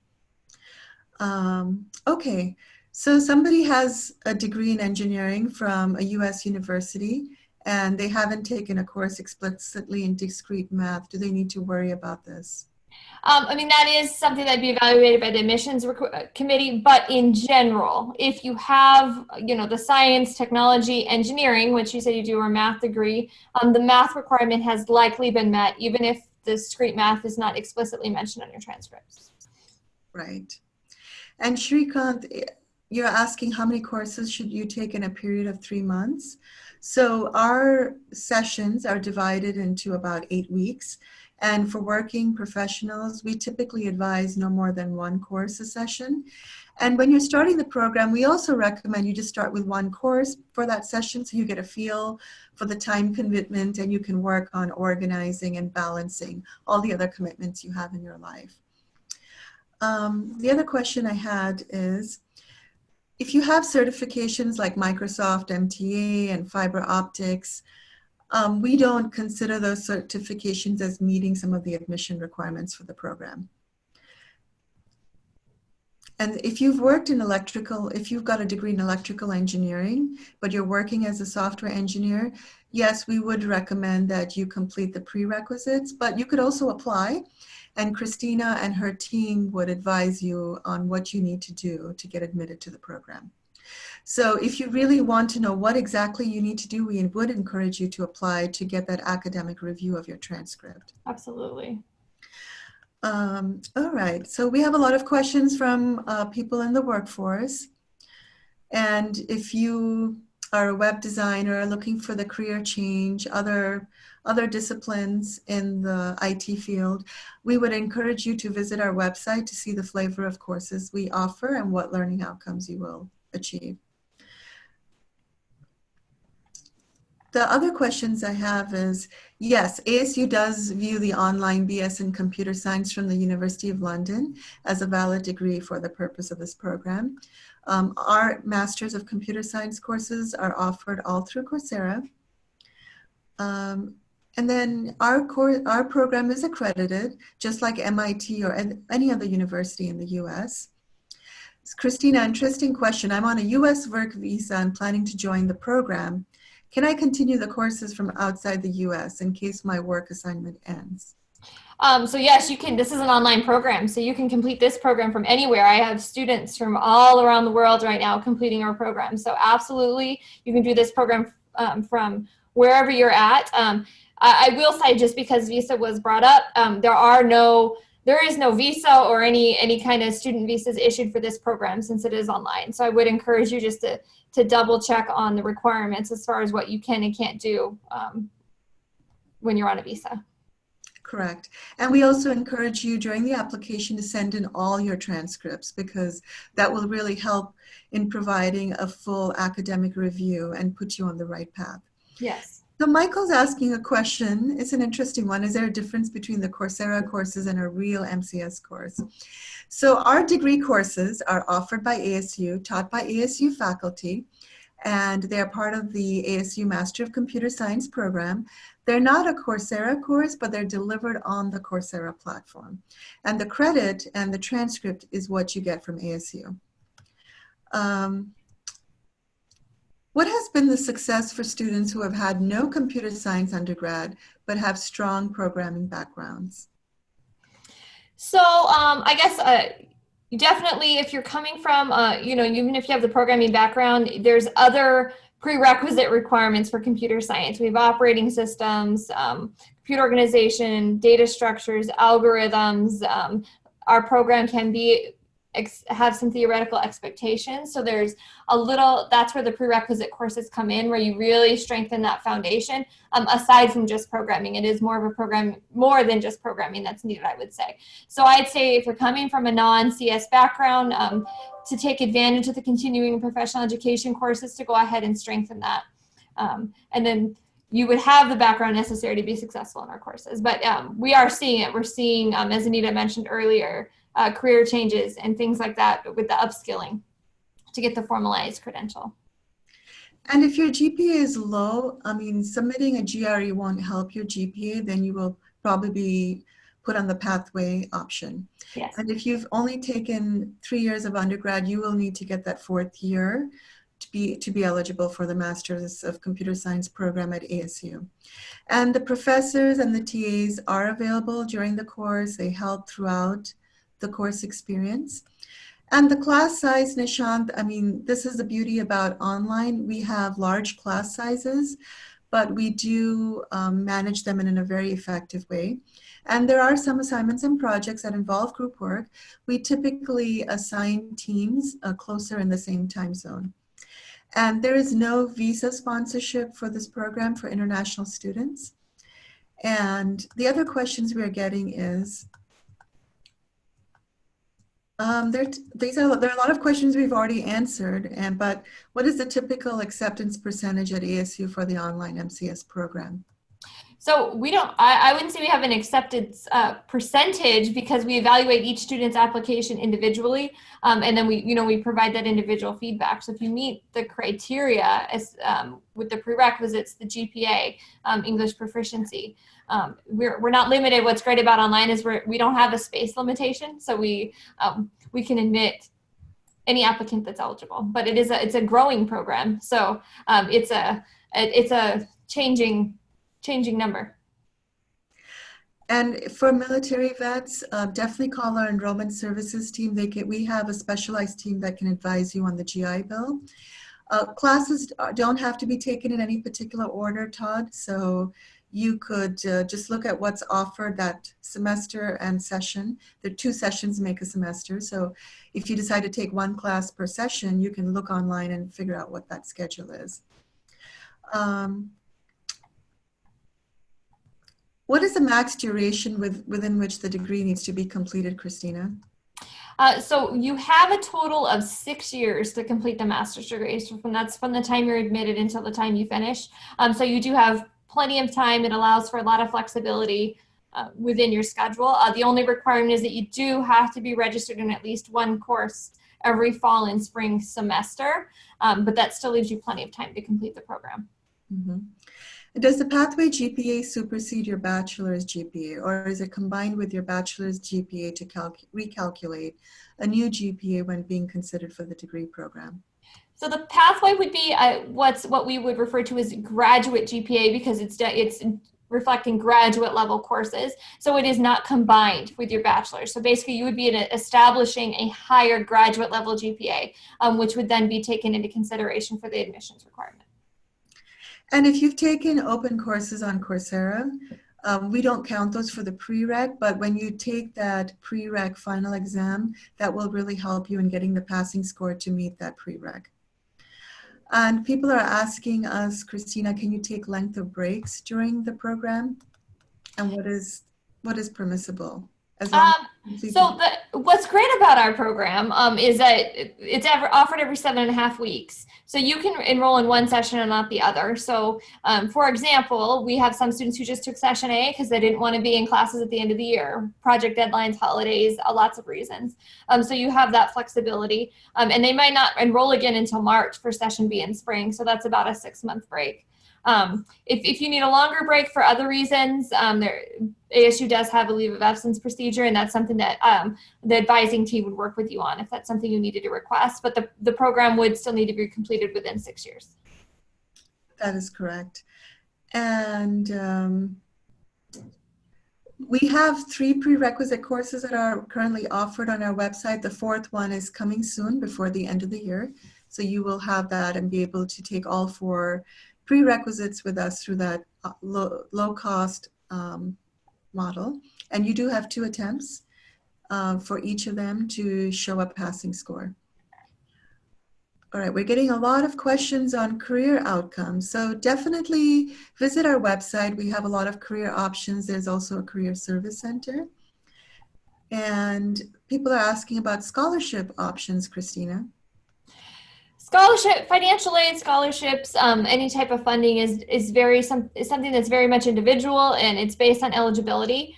Okay, So somebody has a degree in engineering from a US university and they haven't taken a course explicitly in discrete math. Do they need to worry about this? I mean, that is something that'd be evaluated by the admissions committee, but in general, if you have, the science, technology, engineering, which you said you do, or math degree, the math requirement has likely been met, even if the discrete math is not explicitly mentioned on your transcripts. Right. And Shrikant, you're asking how many courses should you take in a period of 3 months? So our sessions are divided into about 8 weeks. And for working professionals, we typically advise no more than 1 course a session. And when you're starting the program, we also recommend you just start with 1 course for that session so you get a feel for the time commitment and you can work on organizing and balancing all the other commitments you have in your life. The other question I had is, if you have certifications like Microsoft MTA and fiber optics, we don't consider those certifications as meeting some of the admission requirements for the program. And if you've worked in electrical, if you've got a degree in electrical engineering, but you're working as a software engineer, yes, we would recommend that you complete the prerequisites, but you could also apply. And Christina and her team would advise you on what you need to do to get admitted to the program. So if you really want to know what exactly you need to do, we would encourage you to apply to get that academic review of your transcript. Absolutely. All right, so we have a lot of questions from people in the workforce. And if you are a web designer looking for the career change, other disciplines in the IT field, we would encourage you to visit our website to see the flavor of courses we offer and what learning outcomes you will achieve. The other questions I have is, yes, ASU does view the online BS in Computer Science from the University of London as a valid degree for the purpose of this program. Our Masters of Computer Science courses are offered all through Coursera. And then our program is accredited, just like MIT or any other university in the US. Christina, interesting question. I'm on a US work visa and planning to join the program. Can I continue the courses from outside the US in case my work assignment ends? So yes, you can. This is an online program, so you can complete this program from anywhere. I have students from all around the world right now completing our program. So absolutely, you can do this program from wherever you're at. I will say, just because visa was brought up, there is no visa or any kind of student visas issued for this program since it is online. So I would encourage you just to double check on the requirements as far as what you can and can't do when you're on a visa. Correct. And we also encourage you during the application to send in all your transcripts, because that will really help in providing a full academic review and put you on the right path. Yes. So Michael's asking a question. It's an interesting one. Is there a difference between the Coursera courses and a RealMCS course? So our degree courses are offered by ASU, taught by ASU faculty, and they're part of the ASU Master of Computer Science program. They're not a Coursera course, but they're delivered on the Coursera platform. And the credit and the transcript is what you get from ASU. What has been the success for students who have had no computer science undergrad, but have strong programming backgrounds? So I guess definitely, if you're coming from, even if you have the programming background, there's other prerequisite requirements for computer science. We have operating systems, computer organization, data structures, algorithms. Our program can have some theoretical expectations. So there's that's where the prerequisite courses come in, where you really strengthen that foundation. Aside from just programming, it is more of a program, more than just programming that's needed, I would say. So I'd say if you're coming from a non-CS background, to take advantage of the continuing and professional education courses, to go ahead and strengthen that. And then you would have the background necessary to be successful in our courses. But we are seeing it. We're seeing, as Anita mentioned earlier, career changes and things like that with the upskilling to get the formalized credential. And if your GPA is low, I mean, submitting a GRE won't help your GPA, then you will probably be put on the pathway option. Yes. And if you've only taken 3 years of undergrad, you will need to get that 4th year to be eligible for the Masters of Computer Science program at ASU. And the professors and the TAs are available during the course. They help throughout the course experience. And the class size, Nishant, I mean, this is the beauty about online. We have large class sizes, but we do manage them in a very effective way. And there are some assignments and projects that involve group work. We typically assign teams closer in the same time zone. And there is no visa sponsorship for this program for international students. And the other questions we are getting is, there are a lot of questions we've already answered, but what is the typical acceptance percentage at ASU for the online MCS program? So we don't, I wouldn't say we have an acceptance percentage, because we evaluate each student's application individually. And then we provide that individual feedback. So if you meet the criteria with the prerequisites, the GPA, English proficiency, we're not limited. What's great about online is we don't have a space limitation. So we can admit any applicant that's eligible, but it's a growing program. So it's a changing number. And for military vets, definitely call our enrollment services team. We have a specialized team that can advise you on the GI Bill. Classes don't have to be taken in any particular order, Todd. So you could just look at what's offered that semester and session. The 2 sessions make a semester. So if you decide to take 1 class per session, you can look online and figure out what that schedule is. What is the max duration within which the degree needs to be completed, Christina? So you have a total of 6 years to complete the master's degree. So that's from the time you're admitted until the time you finish. So you do have plenty of time. It allows for a lot of flexibility within your schedule. The only requirement is that you do have to be registered in at least 1 course every fall and spring semester, but that still leaves you plenty of time to complete the program. Mm-hmm. Does the pathway GPA supersede your bachelor's GPA, or is it combined with your bachelor's GPA to recalculate a new GPA when being considered for the degree program? So the pathway would be what we would refer to as graduate GPA, because it's reflecting graduate level courses. So it is not combined with your bachelor's. So basically you would be establishing a higher graduate level GPA, which would then be taken into consideration for the admissions requirement. And if you've taken open courses on Coursera, we don't count those for the prereq, but when you take that prereq final exam, that will really help you in getting the passing score to meet that prereq. And people are asking us, Christina, can you take length of breaks during the program? And what is permissible? What's great about our program is that it's offered every 7.5 weeks. So you can enroll in one session and not the other. So for example, we have some students who just took session A because they didn't want to be in classes at the end of the year, project deadlines, holidays, lots of reasons. So you have that flexibility, and they might not enroll again until March for session B in spring. So that's about a 6-month break. If you need a longer break for other reasons, ASU does have a leave of absence procedure, and that's something that the advising team would work with you on if that's something you needed to request, but the program would still need to be completed within 6 years. That is correct. And we have 3 prerequisite courses that are currently offered on our website. The 4th one is coming soon before the end of the year. So you will have that and be able to take all 4 prerequisites with us through that low-cost model. And you do have 2 attempts for each of them to show a passing score. All right, we're getting a lot of questions on career outcomes. So definitely visit our website. We have a lot of career options. There's also a career service center. And people are asking about scholarship options, Christina. Scholarship, financial aid, scholarships, any type of funding is something that's very much individual, and it's based on eligibility.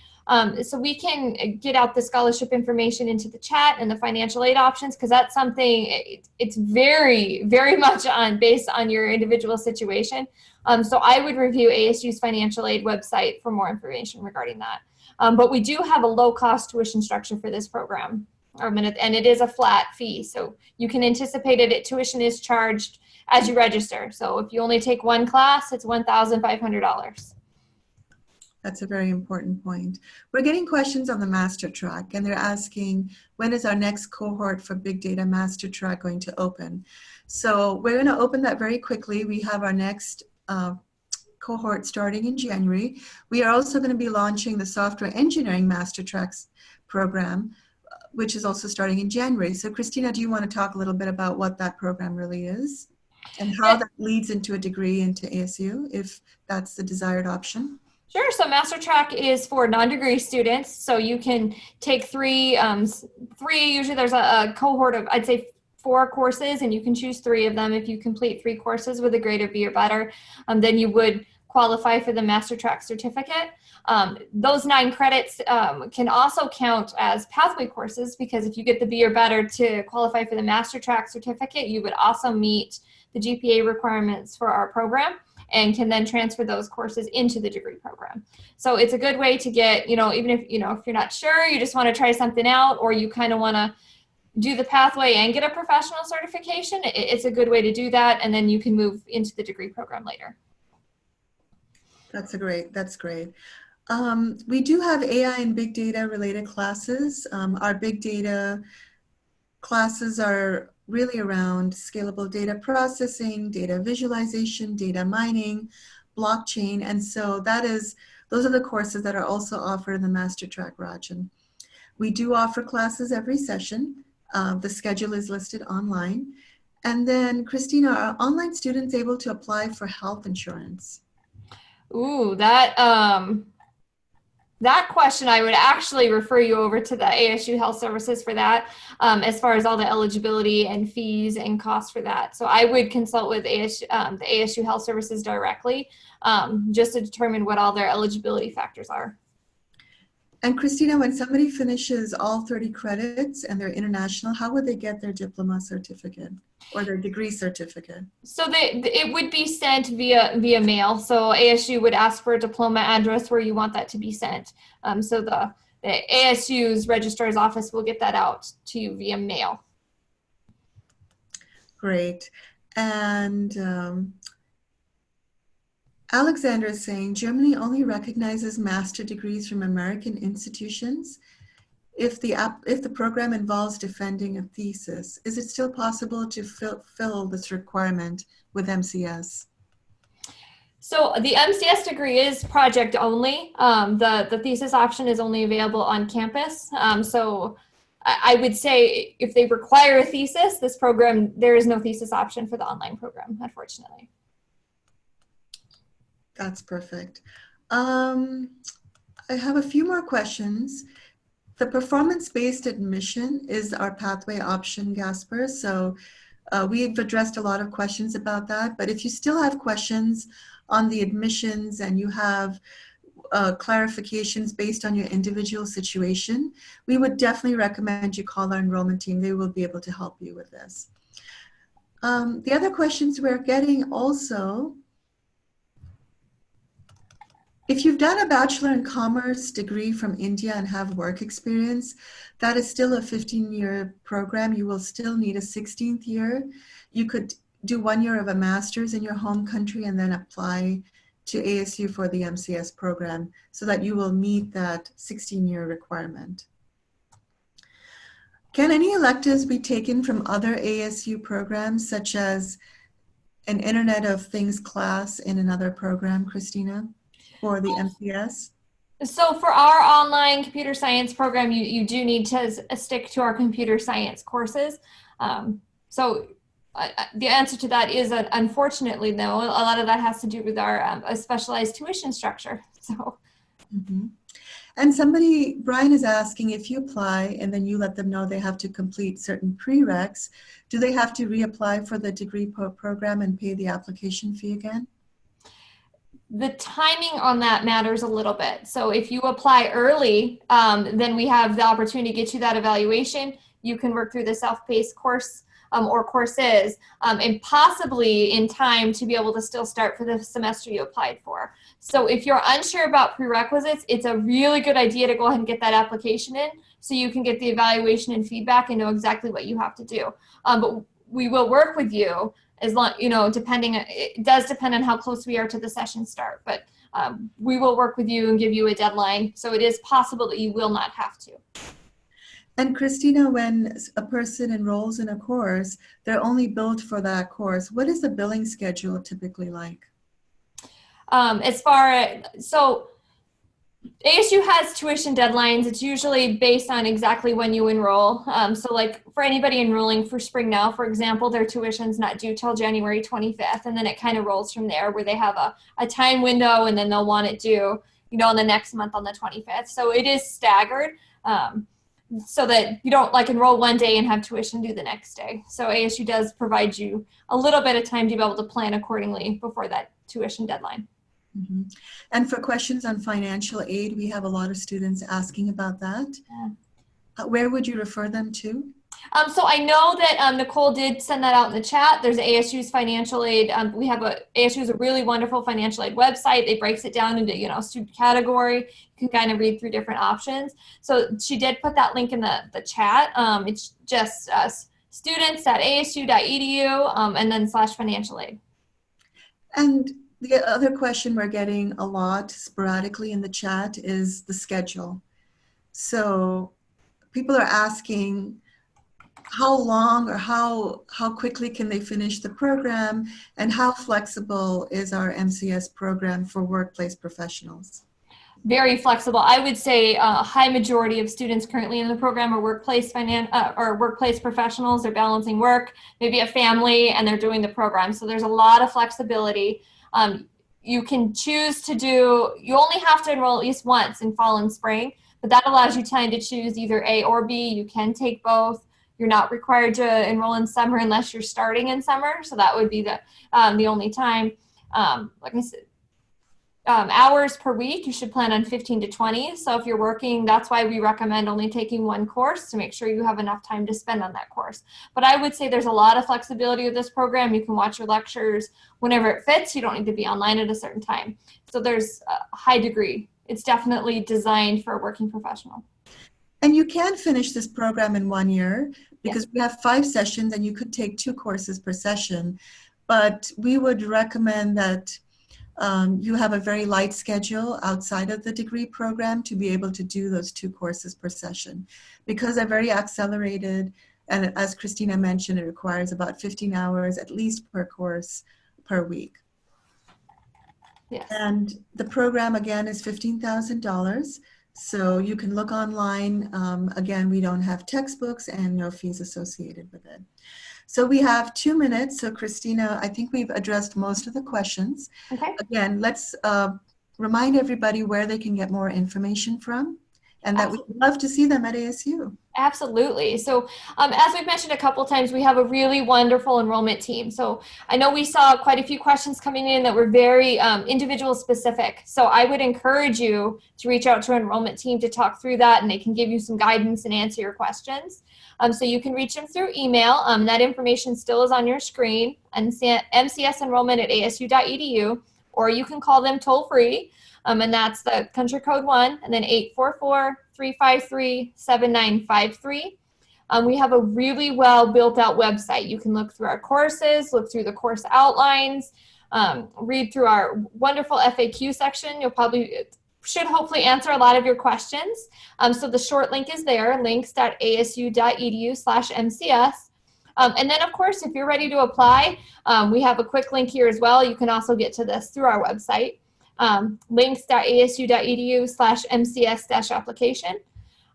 So we can get out the scholarship information into the chat and the financial aid options, because that's something, it's very, very much based on your individual situation. So I would review ASU's financial aid website for more information regarding that. But we do have a low-cost tuition structure for this program, and it is a flat fee. So you can anticipate it. Tuition is charged as you register. So if you only take one class, it's $1,500. That's a very important point. We're getting questions on the master track, and they're asking, when is our next cohort for Big Data Master Track going to open? So we're going to open that very quickly. We have our next cohort starting in January. We are also going to be launching the Software Engineering Master Tracks program, which is also starting in January. So Christina, do you want to talk a little bit about what that program really is and how that leads into a degree into ASU, if that's the desired option? Sure. So Master Track is for non-degree students. So you can take three, usually there's a cohort of, I'd say, 4 courses, and you can choose 3 of them. If you complete 3 courses with a grade of B or better, then you would qualify for the Master Track certificate. Those 9 credits can also count as pathway courses, because if you get the B or better to qualify for the Master Track certificate, you would also meet the GPA requirements for our program and can then transfer those courses into the degree program. So it's a good way to get, even if, if you're not sure, you just want to try something out, or you kind of want to do the pathway and get a professional certification, it's a good way to do that, and then you can move into the degree program later. That's great. We do have AI and big data related classes. Our big data classes are really around scalable data processing, data visualization, data mining, blockchain, and so those are the courses that are also offered in the Master Track, Rajan. We do offer classes every session. The schedule is listed online. And then, Christina, are online students able to apply for health insurance? Ooh, that question, I would actually refer you over to the ASU Health Services for that, as far as all the eligibility and fees and costs for that. So I would consult with the ASU Health Services directly, just to determine what all their eligibility factors are. And Christina, when somebody finishes all 30 credits and they're international, how would they get their diploma certificate or their degree certificate? So it would be sent via mail. So ASU would ask for a diploma address where you want that to be sent. So the ASU's registrar's office will get that out to you via mail. Great. And Alexander is saying, Germany only recognizes master degrees from American institutions. If the program involves defending a thesis, is it still possible to fill this requirement with MCS? So the MCS degree is project only. The thesis option is only available on campus. So I would say if they require a thesis, this program, there is no thesis option for the online program, unfortunately. That's perfect. I have a few more questions. The performance-based admission is our pathway option, Gasper. So we've addressed a lot of questions about that, but if you still have questions on the admissions and you have clarifications based on your individual situation, we would definitely recommend you call our enrollment team. They will be able to help you with this. The other questions we're getting also, if you've done a Bachelor in Commerce degree from India and have work experience, that is still a 15-year program. You will still need a 16th year. You could do 1 year of a master's in your home country and then apply to ASU for the MCS program so that you will meet that 16-year requirement. Can any electives be taken from other ASU programs, such as an Internet of Things class in another program, Christina? For the MCS? So for our online computer science program, you do need to stick to our computer science courses. The answer to that is that unfortunately, though, a lot of that has to do with our a specialized tuition structure. So. Mm-hmm. And Brian is asking, if you apply and then you let them know they have to complete certain prereqs, do they have to reapply for the degree program and pay the application fee again? The timing on that matters a little bit. So if you apply early, then we have the opportunity to get you that evaluation. You can work through the self-paced course or courses, and possibly in time to be able to still start for the semester you applied for. So if you're unsure about prerequisites, it's a really good idea to go ahead and get that application in so you can get the evaluation and feedback and know exactly what you have to do. But we will work with you as long, depending, it does depend on how close we are to the session start, but we will work with you and give you a deadline. So it is possible that you will not have to. And Christina, when a person enrolls in a course, they're only billed for that course. What is the billing schedule typically like? So ASU has tuition deadlines. It's usually based on exactly when you enroll. So like for anybody enrolling for spring now, for example, their tuition's not due till January 25th. And then it kind of rolls from there where they have a time window and then they'll want it due, in the next month on the 25th. So it is staggered so that you don't like enroll one day and have tuition due the next day. So ASU does provide you a little bit of time to be able to plan accordingly before that tuition deadline. Mm-hmm. And for questions on financial aid, we have a lot of students asking about that. Yeah. Where would you refer them to? So I know that Nicole did send that out in the chat. There's ASU's financial aid. ASU is a really wonderful financial aid website. It breaks it down into, student category. You can kind of read through different options. So she did put that link in the chat. It's just students.asu.edu and then /financial aid. And the other question we're getting a lot sporadically in the chat is the schedule. So people are asking how long or how quickly can they finish the program, and how flexible is our MCS program for workplace professionals? Very flexible. I would say a high majority of students currently in the program are workplace professionals. They're balancing work, maybe a family, and they're doing the program. So there's a lot of flexibility. You can choose you only have to enroll at least once in fall and spring, but that allows you time to choose either A or B. You can take both. You're not required to enroll in summer unless you're starting in summer. So that would be the only time. Like I said, hours per week, you should plan on 15 to 20. So if you're working, that's why we recommend only taking one course to make sure you have enough time to spend on that course. But I would say there's a lot of flexibility with this program. You can watch your lectures whenever it fits. You don't need to be online at a certain time. So there's a high degree. It's definitely designed for a working professional. And you can finish this program in 1 year because we have 5 sessions and you could take 2 courses per session. But we would recommend that you have a very light schedule outside of the degree program to be able to do those 2 courses per session, because they're very accelerated. And as Christina mentioned, it requires about 15 hours at least per course per week. Yes. And the program again is $15,000. So you can look online. Again, we don't have textbooks and no fees associated with it. So we have 2 minutes. So Christina, I think we've addressed most of the questions. Okay. Again, let's remind everybody where they can get more information from, and that we'd love to see them at ASU. Absolutely. So as we've mentioned a couple times, we have a really wonderful enrollment team. So I know we saw quite a few questions coming in that were very individual specific. So I would encourage you to reach out to our enrollment team to talk through that, and they can give you some guidance and answer your questions. So you can reach them through email. That information still is on your screen, mcsenrollment@asu.edu, or you can call them toll free. And that's the country code 1 and then 844-353-7953. We have a really well built out website. You can look through our courses, look through the course outlines, read through our wonderful FAQ section. Should hopefully answer a lot of your questions. So the short link is there, links.asu.edu/MCS. And then of course, if you're ready to apply, we have a quick link here as well. You can also get to this through our website. links.asu.edu/MCS-application.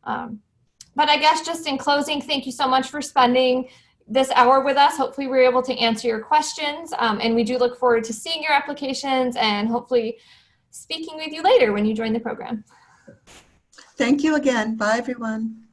But I guess just in closing, thank you so much for spending this hour with us. Hopefully we're able to answer your questions, and we do look forward to seeing your applications and hopefully speaking with you later when you join the program. Thank you again. Bye, everyone.